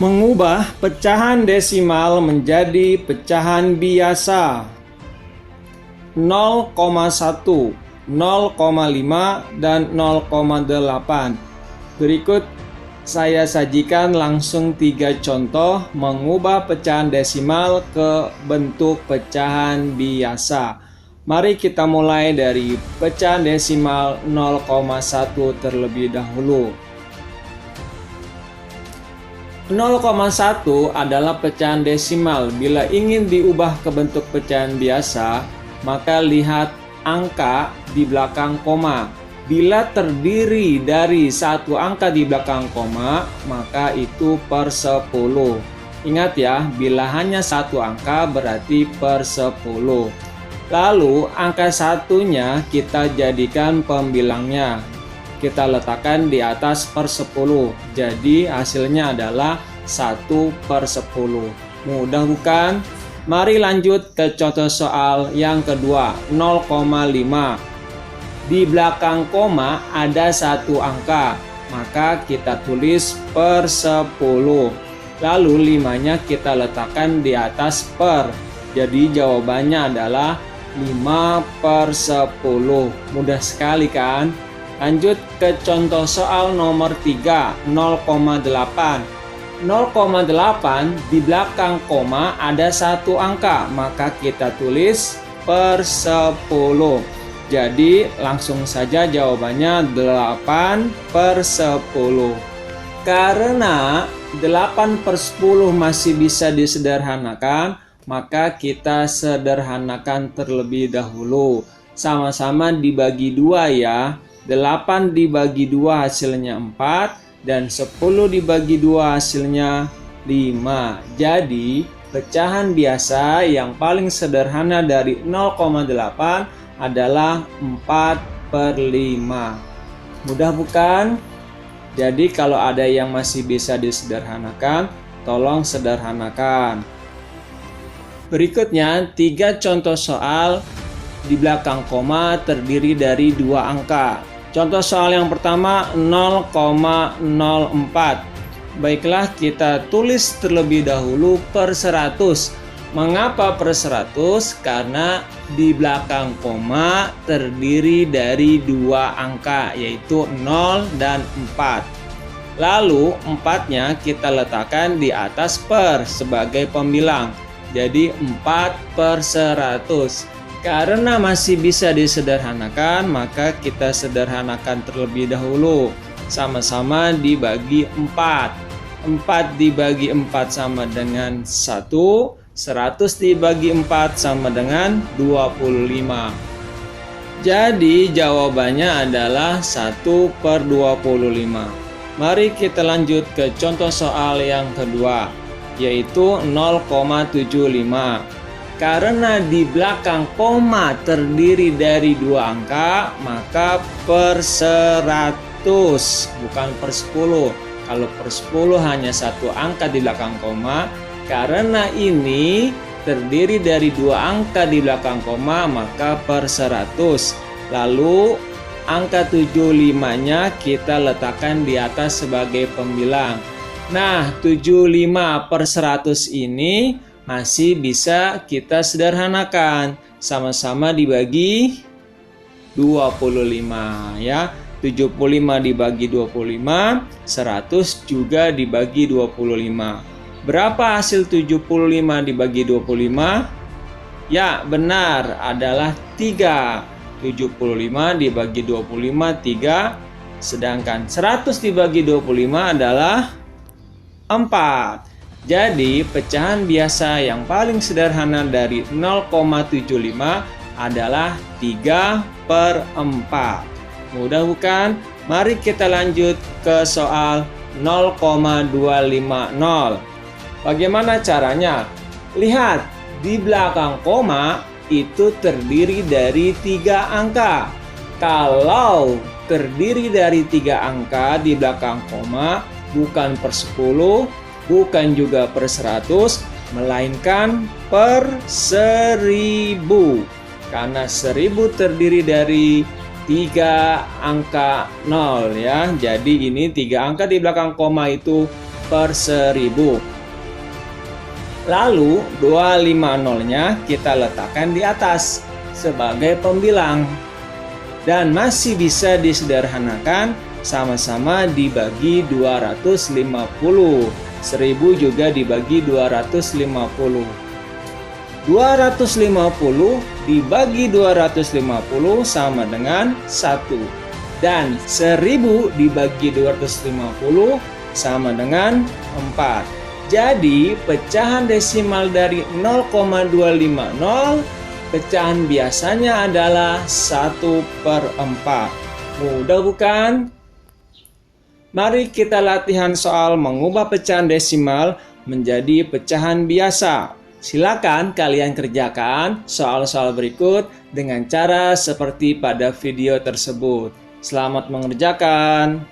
Mengubah pecahan desimal menjadi pecahan biasa. 0,1, 0,5, dan 0,8. Berikut saya sajikan langsung 3 contoh mengubah pecahan desimal ke bentuk pecahan biasa. Mari kita mulai dari pecahan desimal 0,1 terlebih dahulu. 0,1 adalah pecahan desimal. Bila ingin diubah ke bentuk pecahan biasa, maka lihat angka di belakang koma. Bila terdiri dari satu angka di belakang koma, maka itu per 10. Ingat ya, bila hanya satu angka berarti per 10. Lalu angka satunya kita jadikan pembilangnya. Kita letakkan di atas per 10. Jadi hasilnya adalah 1 per 10. Mudah bukan? Mari lanjut ke contoh soal yang kedua, 0,5. Di belakang koma ada satu angka, maka kita tulis per 10. Lalu 5-nya kita letakkan di atas per. Jadi jawabannya adalah 5 per 10. Mudah sekali kan? Lanjut ke contoh soal nomor 3, 0,8. 0,8 di belakang koma ada satu angka, maka kita tulis per 10. Jadi langsung saja jawabannya 8 per 10. Karena 8 per 10 masih bisa disederhanakan, maka kita sederhanakan terlebih dahulu. Sama-sama dibagi 2 ya. 8 dibagi 2 hasilnya 4 dan 10 dibagi 2 hasilnya 5. Jadi pecahan biasa yang paling sederhana dari 0,8 adalah 4 per 5. Mudah bukan? Jadi kalau ada yang masih bisa disederhanakan, tolong sederhanakan. Berikutnya 3 contoh soal di belakang koma terdiri dari 2 angka. Contoh soal yang pertama 0,04. Baiklah, kita tulis terlebih dahulu per 100. Mengapa per 100? Karena di belakang koma terdiri dari 2 angka, yaitu 0 dan 4. Lalu 4-nya kita letakkan di atas per sebagai pembilang. Jadi 4 per 100. Karena masih bisa disederhanakan, maka kita sederhanakan terlebih dahulu. Sama-sama dibagi 4. 4 dibagi 4 sama dengan 1. 100 dibagi 4 sama dengan 25. Jadi jawabannya adalah 1 per 25. Mari kita lanjut ke contoh soal yang kedua, yaitu 0,75. Karena di belakang koma terdiri dari 2 angka, maka per 100, bukan per 10. Kalau per 10 hanya satu angka di belakang koma. Karena ini terdiri dari 2 angka di belakang koma, maka per 100. Lalu angka 75-nya kita letakkan di atas sebagai pembilang. Nah, 75 per 100 ini masih bisa kita sederhanakan. Sama-sama dibagi 25 ya. 75 dibagi 25, 100 juga dibagi 25. Berapa hasil 75 dibagi 25? Ya, benar, adalah 3. 75 dibagi 25, 3. Sedangkan 100 dibagi 25 adalah 4. Jadi, pecahan biasa yang paling sederhana dari 0,75 adalah 3 per 4. Mudah bukan? Mari kita lanjut ke soal 0,250. Bagaimana caranya? Lihat, di belakang koma itu terdiri dari 3 angka. Kalau terdiri dari 3 angka di belakang koma, bukan per 10, bukan juga per 100, melainkan per 1000. Karena 1000 terdiri dari 3 angka 0 ya. Jadi ini 3 angka di belakang koma itu per 1000. Lalu 250-nya kita letakkan di atas sebagai pembilang. Dan masih bisa disederhanakan, sama-sama dibagi 250. 1000 juga dibagi 250. 250 dibagi 250 sama dengan 1. Dan 1000 dibagi 250 sama dengan 4. Jadi pecahan desimal dari 0,250, pecahan biasanya adalah 1/4. Mudah bukan? Mari kita latihan soal mengubah pecahan desimal menjadi pecahan biasa. Silakan kalian kerjakan soal-soal berikut dengan cara seperti pada video tersebut. Selamat mengerjakan.